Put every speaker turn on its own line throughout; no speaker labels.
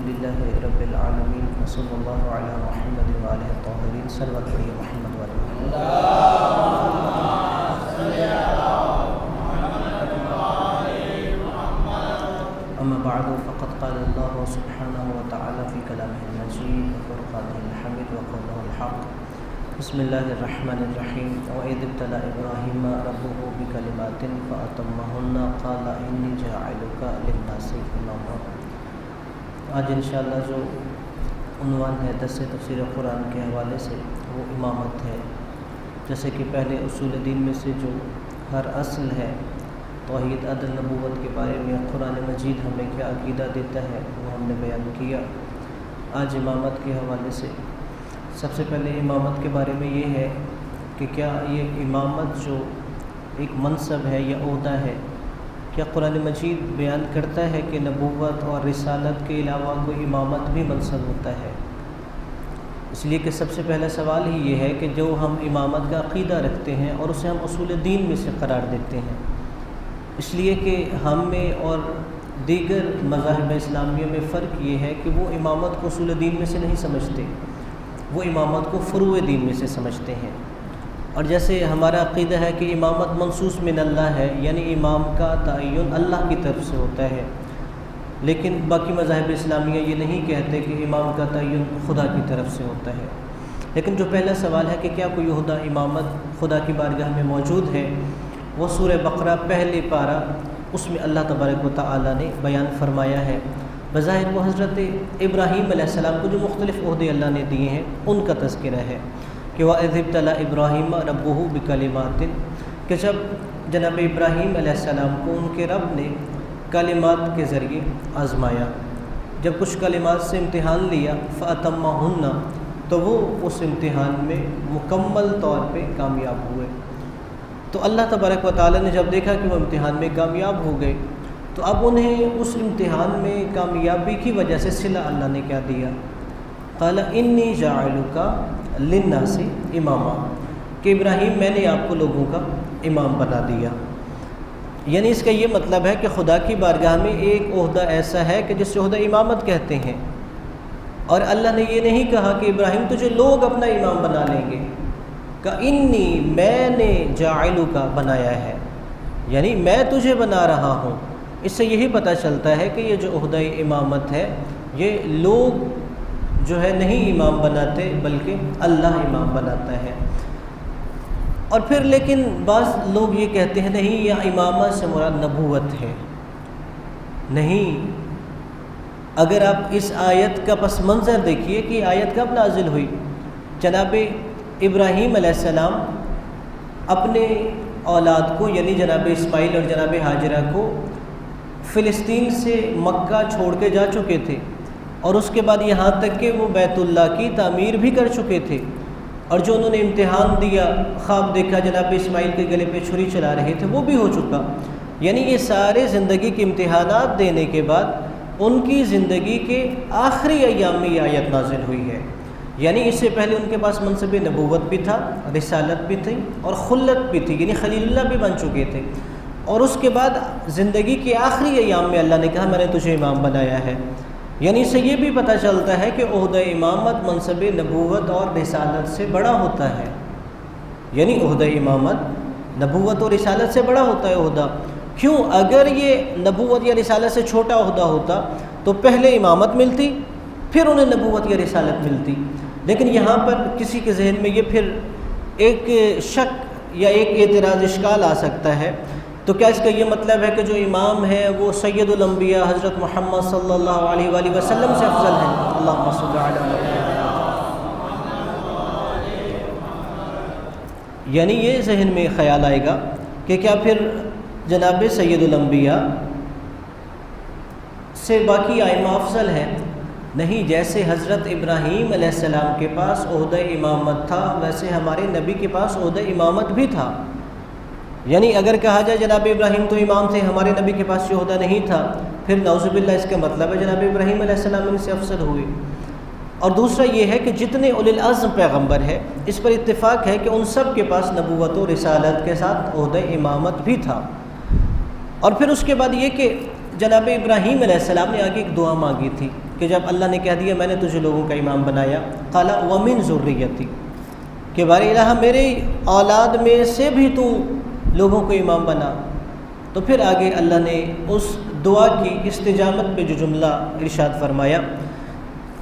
للہ رب العالمین وصلی اللہ علی محمد وآلہ الطاہرین صلوات علی محمد وآلہ اما بعد فقد قال اللہ سبحانہ وتعالی فی کلامہ المجید وفرقانہ الحمید وقولہ الحق بسم اللہ الرحمن الرحیم وَإِذِ ابْتَلَىٰ إِبْرَاهِيمَ رَبُّهُ بِكَلِمَاتٍ فَأَتَمَّهُنَّ قَالَ إِنِّي جَاعِلُكَ لِلنَّاسِ إِمَامًا۔ آج انشاءاللہ جو عنوان ہے درس تفسیر قرآن کے حوالے سے وہ امامت ہے۔ جیسے کہ پہلے اصول دین میں سے جو ہر اصل ہے توحید عدل نبوت کے بارے میں قرآن مجید ہمیں کیا عقیدہ دیتا ہے وہ ہم نے بیان کیا۔ آج امامت کے حوالے سے سب سے پہلے امامت کے بارے میں یہ ہے کہ کیا یہ امامت جو ایک منصب ہے یا عہدہ ہے، کیا قرآن مجید بیان کرتا ہے کہ نبوت اور رسالت کے علاوہ کوئی امامت بھی منصب ہوتا ہے؟ اس لیے کہ سب سے پہلا سوال ہی یہ ہے کہ جو ہم امامت کا عقیدہ رکھتے ہیں اور اسے ہم اصول دین میں سے قرار دیتے ہیں، اس لیے کہ ہم میں اور دیگر مذاہب اسلامیہ میں فرق یہ ہے کہ وہ امامت کو اصول دین میں سے نہیں سمجھتے، وہ امامت کو فروع دین میں سے سمجھتے ہیں۔ اور جیسے ہمارا عقیدہ ہے کہ امامت منصوص من اللہ ہے، یعنی امام کا تعین اللہ کی طرف سے ہوتا ہے، لیکن باقی مذاہب اسلامیہ یہ نہیں کہتے کہ امام کا تعین خدا کی طرف سے ہوتا ہے۔ لیکن جو پہلا سوال ہے کہ کیا کوئی عہدہ امامت خدا کی بارگاہ میں موجود ہے، وہ سورہ بقرہ پہلے پارہ اس میں اللہ تبارک و تعالی نے بیان فرمایا ہے۔ بظاہر وہ حضرت ابراہیم علیہ السلام کو جو مختلف عہدے اللہ نے دیے ہیں ان کا تذکرہ ہے کہ وَإِذِ ابْتَلَىٰ إِبْرَاهِيمَ رَبُّهُ بِكَلِمَاتٍ، کہ جب جناب ابراہیم علیہ السلام کو ان کے رب نے کلمات کے ذریعے آزمایا، جب کچھ کلمات سے امتحان لیا فَأَتَمَّهُنَّ، تو وہ اس امتحان میں مکمل طور پہ کامیاب ہوئے۔ تو اللہ تبارک و تعالی نے جب دیکھا کہ وہ امتحان میں کامیاب ہو گئے تو اب انہیں اس امتحان میں کامیابی کی وجہ سے صلہ اللہ نے کیا دیا، قال انی جاعلک للناس اماما، کہ ابراہیم میں نے آپ کو لوگوں کا امام بنا دیا۔ یعنی اس کا یہ مطلب ہے کہ خدا کی بارگاہ میں ایک عہدہ ایسا ہے کہ جس سے عہدہ امامت کہتے ہیں، اور اللہ نے یہ نہیں کہا کہ ابراہیم تجھے لوگ اپنا امام بنا لیں گے، کہ انی میں نے جاعلک بنایا ہے، یعنی میں تجھے بنا رہا ہوں۔ اس سے یہی پتہ چلتا ہے کہ یہ جو عہدہ امامت ہے یہ لوگ جو ہے نہیں امام بناتے بلکہ اللہ امام بناتا ہے۔ اور پھر لیکن بعض لوگ یہ کہتے ہیں نہیں، یہ امامت سے مراد نبوت ہے۔ نہیں، اگر آپ اس آیت کا پس منظر دیکھیے کہ آیت کب نازل ہوئی، جناب ابراہیم علیہ السلام اپنے اولاد کو یعنی جناب اسماعیل اور جناب ہاجرہ کو فلسطین سے مکہ چھوڑ کے جا چکے تھے، اور اس کے بعد یہاں تک کہ وہ بیت اللہ کی تعمیر بھی کر چکے تھے، اور جو انہوں نے امتحان دیا، خواب دیکھا جناب اسماعیل کے گلے پہ چھری چلا رہے تھے، وہ بھی ہو چکا۔ یعنی یہ سارے زندگی کے امتحانات دینے کے بعد ان کی زندگی کے آخری ایام میں یہ آیت نازل ہوئی ہے۔ یعنی اس سے پہلے ان کے پاس منصب نبوت بھی تھا، رسالت بھی تھی اور خلت بھی تھی، یعنی خلیل اللہ بھی بن چکے تھے، اور اس کے بعد زندگی کے آخری ایام میں اللہ نے کہا میں نے تجھے امام بنایا ہے۔ یعنی اس سے یہ بھی پتہ چلتا ہے کہ عہدہ امامت منصب نبوت اور رسالت سے بڑا ہوتا ہے، یعنی عہدہ امامت نبوت اور رسالت سے بڑا ہوتا ہے عہدہ۔ کیوں؟ اگر یہ نبوت یا رسالت سے چھوٹا عہدہ ہوتا تو پہلے امامت ملتی پھر انہیں نبوت یا رسالت ملتی، لیکن یہاں پر کسی کے ذہن میں یہ پھر ایک شک یا ایک اعتراض اشکال آ سکتا ہے، تو کیا اس کا یہ مطلب ہے کہ جو امام ہے وہ سید الانبیاء حضرت محمد صلی اللہ علیہ وآلہ وسلم سے افضل ہے؟ اللہم صل علی محمد۔ یعنی یہ ذہن میں خیال آئے گا کہ کیا پھر جناب سید الانبیاء سے باقی ائمہ افضل ہیں؟ نہیں، جیسے حضرت ابراہیم علیہ السلام کے پاس عہدہ امامت تھا ویسے ہمارے نبی کے پاس عہدہ امامت بھی تھا۔ یعنی اگر کہا جائے جناب ابراہیم تو امام تھے، ہمارے نبی کے پاس یہ عہدہ نہیں تھا، پھر نعوذ باللہ اس کا مطلب ہے جناب ابراہیم علیہ السلام ان سے افضل ہوئے۔ اور دوسرا یہ ہے کہ جتنے اولی العزم پیغمبر ہے اس پر اتفاق ہے کہ ان سب کے پاس نبوت و رسالت کے ساتھ عہدہ امامت بھی تھا۔ اور پھر اس کے بعد یہ کہ جناب ابراہیم علیہ السلام نے آگے ایک دعا مانگی تھی، کہ جب اللہ نے کہہ دیا میں نے تجھے لوگوں کا امام بنایا، قال ومن ذریتی، کہ بار الہ میرے اولاد میں سے بھی تو لوگوں کو امام بنا. تو پھر آگے اللہ نے اس دعا کی استجابت پہ جو جملہ ارشاد فرمایا،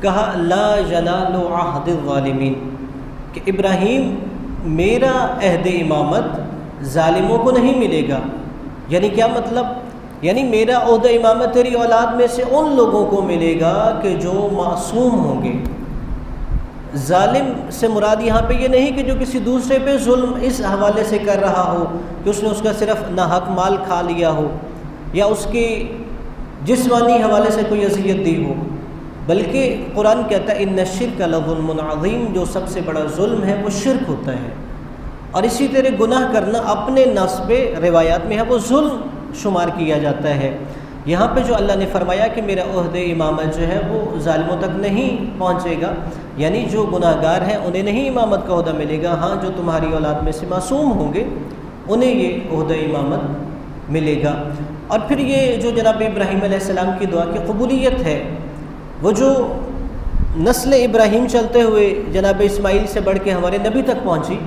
کہا لا ینال عہد الظالمین، کہ ابراہیم میرا عہد امامت ظالموں کو نہیں ملے گا. یعنی کیا مطلب؟ یعنی میرا عہد امامت تیری اولاد میں سے ان لوگوں کو ملے گا کہ جو معصوم ہوں گے. ظالم سے مراد یہاں پہ یہ نہیں کہ جو کسی دوسرے پہ ظلم اس حوالے سے کر رہا ہو کہ اس نے اس کا صرف ناحق مال کھا لیا ہو یا اس کے جسمانی حوالے سے کوئی اذیت دی ہو، بلکہ قرآن کہتا ہے ان الشرک لظلم عظیم، جو سب سے بڑا ظلم ہے وہ شرک ہوتا ہے. اور اسی طرح گناہ کرنا اپنے نفس پہ روایات میں ہے وہ ظلم شمار کیا جاتا ہے. یہاں پہ جو اللہ نے فرمایا کہ میرا عہد امامت جو ہے وہ ظالموں تک نہیں پہنچے گا، یعنی جو گناہ گار ہیں انہیں نہیں امامت کا عہدہ ملے گا، ہاں جو تمہاری اولاد میں سے معصوم ہوں گے انہیں یہ عہد امامت ملے گا. اور پھر یہ جو جناب ابراہیم علیہ السلام کی دعا کی قبولیت ہے، وہ جو نسل ابراہیم چلتے ہوئے جناب اسماعیل سے بڑھ کے ہمارے نبی تک پہنچی،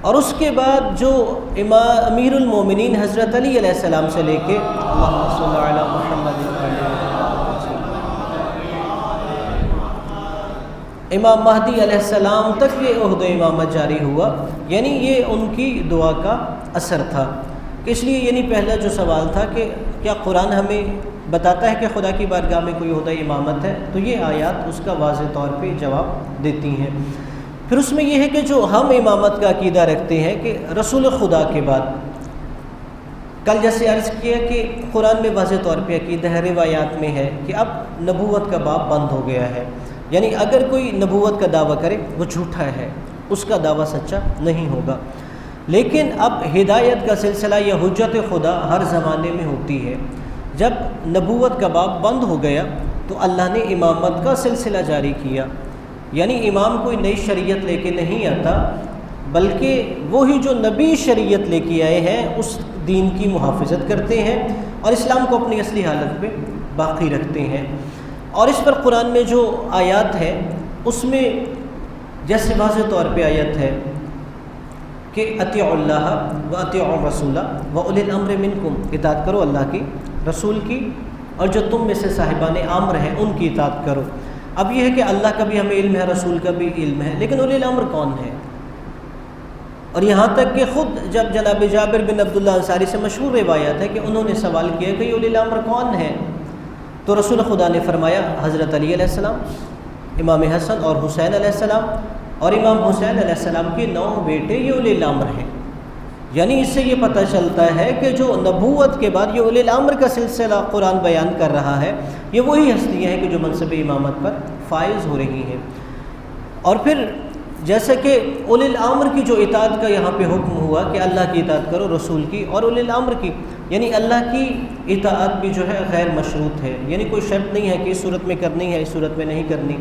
اور اس کے بعد جو امیر المومنین حضرت علی علیہ السلام سے لے کے اللہم صلی علی محمد امام مہدی علیہ السلام تک یہ عہد امامت جاری ہوا، یعنی یہ ان کی دعا کا اثر تھا. اس لیے یعنی پہلا جو سوال تھا کہ کیا قرآن ہمیں بتاتا ہے کہ خدا کی بارگاہ میں کوئی عہدہ امامت ہے، تو یہ آیات اس کا واضح طور پہ جواب دیتی ہیں. پھر اس میں یہ ہے کہ جو ہم امامت کا عقیدہ رکھتے ہیں کہ رسول خدا کے بعد، کل جیسے عرض کیا کہ قرآن میں واضح طور پہ عقیدہ ہے، روایات میں ہے کہ اب نبوت کا باب بند ہو گیا ہے. یعنی اگر کوئی نبوت کا دعویٰ کرے وہ جھوٹا ہے، اس کا دعویٰ سچا نہیں ہوگا. لیکن اب ہدایت کا سلسلہ یا حجت خدا ہر زمانے میں ہوتی ہے. جب نبوت کا باب بند ہو گیا تو اللہ نے امامت کا سلسلہ جاری کیا. یعنی امام کوئی نئی شریعت لے کے نہیں آتا، بلکہ وہی جو نبی شریعت لے کے آئے ہیں اس دین کی محافظت کرتے ہیں اور اسلام کو اپنی اصلی حالت پہ باقی رکھتے ہیں. اور اس پر قرآن میں جو آیات ہے اس میں جیسے واضح طور پہ آیت ہے کہ اطیعوا اللہ و اطیعوا الرسول و اولی الامر منکم، اطاعت کرو اللہ کی، رسول کی، اور جو تم میں سے صاحبان امر ہیں ان کی اطاعت کرو. اب یہ ہے کہ اللہ کا بھی ہمیں علم ہے، رسول کا بھی علم ہے، لیکن اولی الامر کون ہے؟ اور یہاں تک کہ خود جب جناب جابر بن عبداللہ انصاری سے مشہور روایت ہے کہ انہوں نے سوال کیا کہ اولی الامر کون ہے، تو رسول خدا نے فرمایا حضرت علی علیہ السلام، امام حسن اور حسین علیہ السلام، اور امام حسین علیہ السلام کے 9 بیٹے یہ اولی الامر ہیں. یعنی اس سے یہ پتہ چلتا ہے کہ جو نبوت کے بعد یہ اولی الامر کا سلسلہ قرآن بیان کر رہا ہے، یہ وہی ہستیاں ہیں کہ جو منصب امامت پر فائز ہو رہی ہیں. اور پھر جیسے کہ اولی الامر کی جو اطاعت کا یہاں پہ حکم ہوا کہ اللہ کی اطاعت کرو، رسول کی اور اولی الامر کی، یعنی اللہ کی اطاعت بھی جو ہے غیر مشروط ہے. یعنی کوئی شرط نہیں ہے کہ اس صورت میں کرنی ہے، اس صورت میں نہیں کرنی.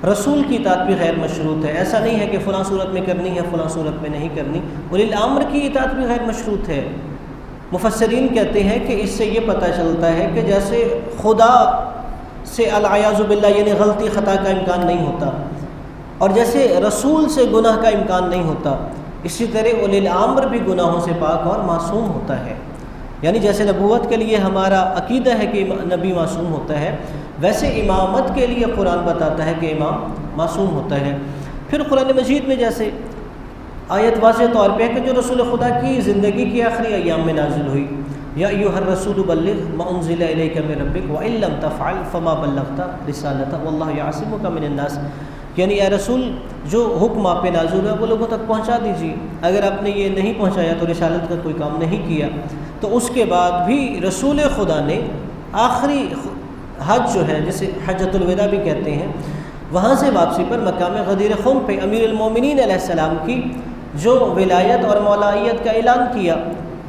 رسول کی اطاعت بھی غیر مشروط ہے، ایسا نہیں ہے کہ فلاں صورت میں کرنی ہے، فلاں صورت میں نہیں کرنی. اولی الامر کی اطاعت بھی غیر مشروط ہے. مفسرین کہتے ہیں کہ اس سے یہ پتہ چلتا ہے کہ جیسے خدا سے العیاذ باللہ یعنی غلطی خطا کا امکان نہیں ہوتا، اور جیسے رسول سے گناہ کا امکان نہیں ہوتا، اسی طرح اولی الامر بھی گناہوں سے پاک اور معصوم ہوتا ہے. یعنی جیسے نبوت کے لیے ہمارا عقیدہ ہے کہ نبی معصوم ہوتا ہے، ویسے امامت کے لیے قرآن بتاتا ہے کہ امام معصوم ہوتا ہے. پھر قرآن مجید میں جیسے آیت واضح طور پہ ہے کہ جو رسول خدا کی زندگی کی آخری ایام میں نازل ہوئی، یا ایھا الرسول بلغ ما انزل الیک من ربک وان لم تفعل فما بلغت رسالتہ واللہ یعصمک من الناس. یعنی اے رسول جو حکم آپ پہ نازل ہے وہ لوگوں تک پہنچا دیجیے، اگر آپ نے یہ نہیں پہنچایا تو رسالت کا کوئی کام نہیں کیا. تو اس کے بعد بھی رسول خدا نے آخری حج جو ہے جسے حجۃ الوداع بھی کہتے ہیں، وہاں سے واپسی پر مقام غدیر خم پہ امیر المومنین علیہ السلام کی جو ولایت اور مولائیت کا اعلان کیا،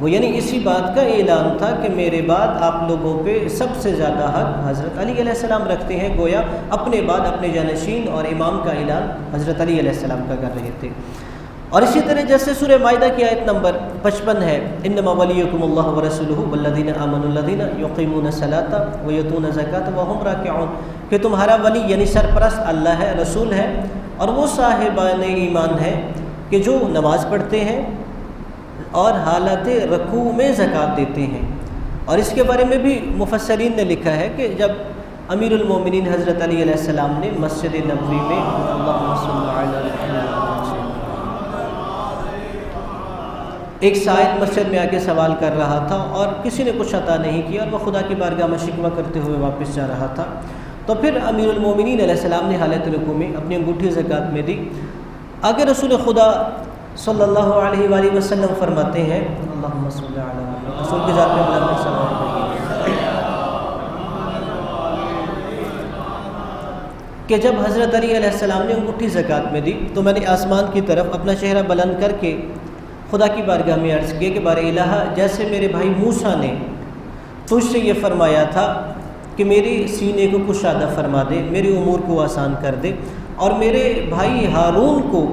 وہ یعنی اسی بات کا اعلان تھا کہ میرے بعد آپ لوگوں پہ سب سے زیادہ حق حضرت علی علیہ السلام رکھتے ہیں. گویا اپنے بعد اپنے جانشین اور امام کا اعلان حضرت علی علیہ السلام کا کر رہے تھے. اور اسی طرح جیسے سورہ مائدہ کی آیت نمبر 55 ہے، انما ولیکم اللہ ورسولہ والذین آمنوا الذین یقیمون الصلاۃ ویؤتون الزکاۃ وہم راکعون، کہ تمہارا ولی یعنی سرپرست اللہ ہے، رسول ہے، اور وہ صاحبان ایمان ہے کہ جو نماز پڑھتے ہیں اور حالت رکوع میں زکوٰۃ دیتے ہیں۔ اور اس کے بارے میں بھی مفسرین نے لکھا ہے کہ جب امیر المومنین حضرت علی علیہ السلام نے مسجد نبوی میں اللہم صل علی محمد، ایک سائل مسجد میں آ کے سوال کر رہا تھا اور کسی نے کچھ عطا نہیں کیا اور وہ خدا کی بارگاہ میں شکوہ کرتے ہوئے واپس جا رہا تھا، تو پھر امیر المومنین علیہ السلام نے حالت رکوع میں اپنی انگوٹھی زکوٰۃ میں دی۔ اگر رسول خدا صلی اللہ علیہ وآلہ وسلم فرماتے ہیں اللہم صل علی محمد، رسول کی ذات میں بلند سلام پڑھیے، کہ جب حضرت علی علیہ السلام نے انگوٹھی زکوٰۃ میں دی تو میں نے آسمان کی طرف اپنا چہرہ بلند کر کے خدا کی بارگاہ میں عرض کیا کہ بار الہ، جیسے میرے بھائی موسیٰ نے تجھ سے یہ فرمایا تھا کہ میرے سینے کو کشادہ فرما دے، میرے امور کو آسان کر دے، اور میرے بھائی ہارون کو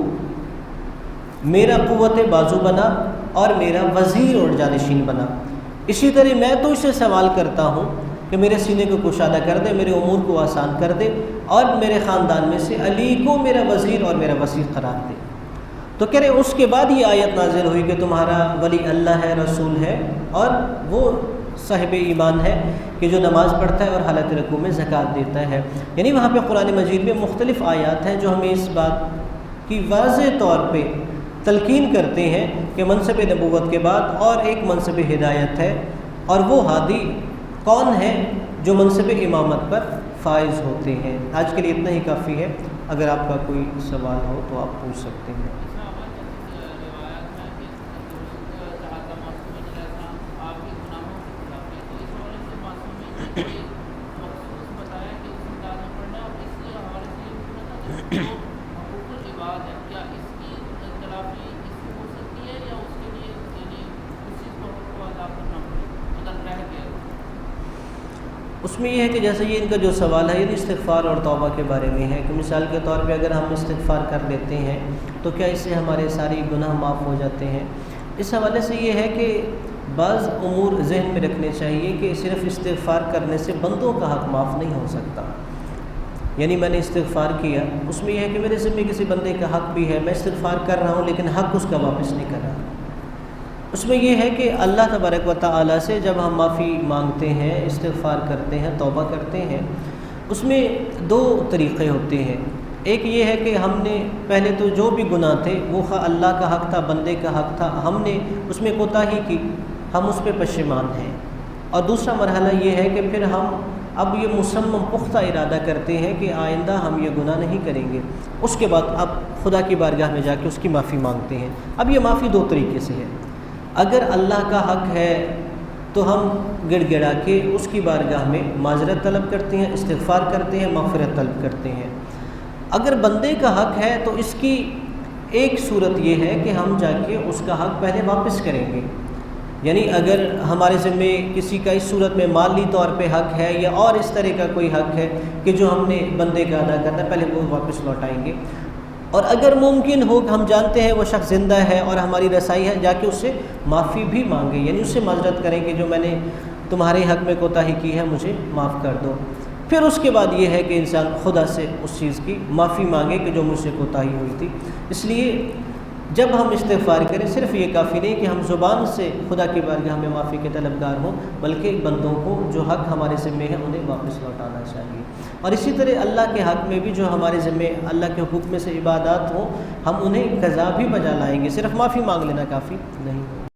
میرا قوت بازو بنا اور میرا وزیر اور جانشین بنا، اسی طرح میں تو اس سے سوال کرتا ہوں کہ میرے سینے کو کشادہ کر دے، میرے امور کو آسان کر دے، اور میرے خاندان میں سے علی کو میرا وزیر اور میرا وسیع قرار دے۔ تو کہہ رہے اس کے بعد یہ آیت نازل ہوئی کہ تمہارا ولی اللہ ہے، رسول ہے، اور وہ صاحب ایمان ہے کہ جو نماز پڑھتا ہے اور حالت رکوع میں زکوٰۃ دیتا ہے۔ یعنی وہاں پہ قرآن مجید میں مختلف آیات ہیں جو ہمیں اس بات کی واضح طور پہ تلقین کرتے ہیں کہ منصب نبوت کے بعد اور ایک منصب ہدایت ہے، اور وہ ہادی کون ہے جو منصب امامت پر فائز ہوتے ہیں۔ آج کے لیے اتنا ہی کافی ہے، اگر آپ کا کوئی سوال ہو تو آپ پوچھ سکتے ہیں۔ اس میں یہ ہے کہ جیسے یہ ان کا جو سوال ہے، یہ استغفار اور توبہ کے بارے میں ہے کہ مثال کے طور پہ اگر ہم استغفار کر لیتے ہیں تو کیا اس سے ہمارے ساری گناہ معاف ہو جاتے ہیں؟ اس حوالے سے یہ ہے کہ بعض امور ذہن میں رکھنے چاہیے کہ صرف استغفار کرنے سے بندوں کا حق معاف نہیں ہو سکتا۔ یعنی میں نے استغفار کیا، اس میں یہ ہے کہ میرے ذمہ کسی بندے کا حق بھی ہے، میں استغفار کر رہا ہوں لیکن حق اس کا واپس نہیں کر رہا۔ اس میں یہ ہے کہ اللہ تبارک و تعالیٰ سے جب ہم معافی مانگتے ہیں، استغفار کرتے ہیں، توبہ کرتے ہیں، اس میں دو طریقے ہوتے ہیں۔ ایک یہ ہے کہ ہم نے پہلے تو جو بھی گناہ تھے وہ اللہ کا حق تھا، بندے کا حق تھا، ہم نے اس میں کوتاہی کی، ہم اس پہ پشیمان ہیں۔ اور دوسرا مرحلہ یہ ہے کہ پھر ہم اب یہ مصمم پختہ ارادہ کرتے ہیں کہ آئندہ ہم یہ گناہ نہیں کریں گے، اس کے بعد اب خدا کی بارگاہ میں جا کے اس کی معافی مانگتے ہیں۔ اب یہ معافی دو طریقے سے ہے۔ اگر اللہ کا حق ہے تو ہم گڑ گڑا کے اس کی بارگاہ میں معذرت طلب کرتے ہیں، استغفار کرتے ہیں، مغفرت طلب کرتے ہیں۔ اگر بندے کا حق ہے تو اس کی ایک صورت یہ ہے کہ ہم جا کے اس کا حق پہلے واپس کریں گے۔ یعنی اگر ہمارے ذمے کسی کا اس صورت میں مالی طور پہ حق ہے یا اور اس طرح کا کوئی حق ہے کہ جو ہم نے بندے کا ادا کرنا ہے، پہلے وہ واپس لوٹائیں گے۔ اور اگر ممکن ہو کہ ہم جانتے ہیں وہ شخص زندہ ہے اور ہماری رسائی ہے، جا کے اس سے معافی بھی مانگیں، یعنی اس سے معذرت کریں کہ جو میں نے تمہارے حق میں کوتاہی کی ہے مجھے معاف کر دو۔ پھر اس کے بعد یہ ہے کہ انسان خدا سے اس چیز کی معافی مانگے کہ جو مجھ سے کوتاہی ہوئی تھی۔ اس لیے جب ہم استغفار کریں صرف یہ کافی نہیں کہ ہم زبان سے خدا کی بارگاہ میں معافی کے طلبگار ہوں، بلکہ بندوں کو جو حق ہمارے ذمے ہے انہیں واپس لوٹانا چاہیے۔ اور اسی طرح اللہ کے حق میں بھی جو ہمارے ذمے اللہ کے حقوق میں سے عبادات ہوں، ہم انہیں قضا بھی بجا لائیں گے، صرف معافی مانگ لینا کافی نہیں ہوگا۔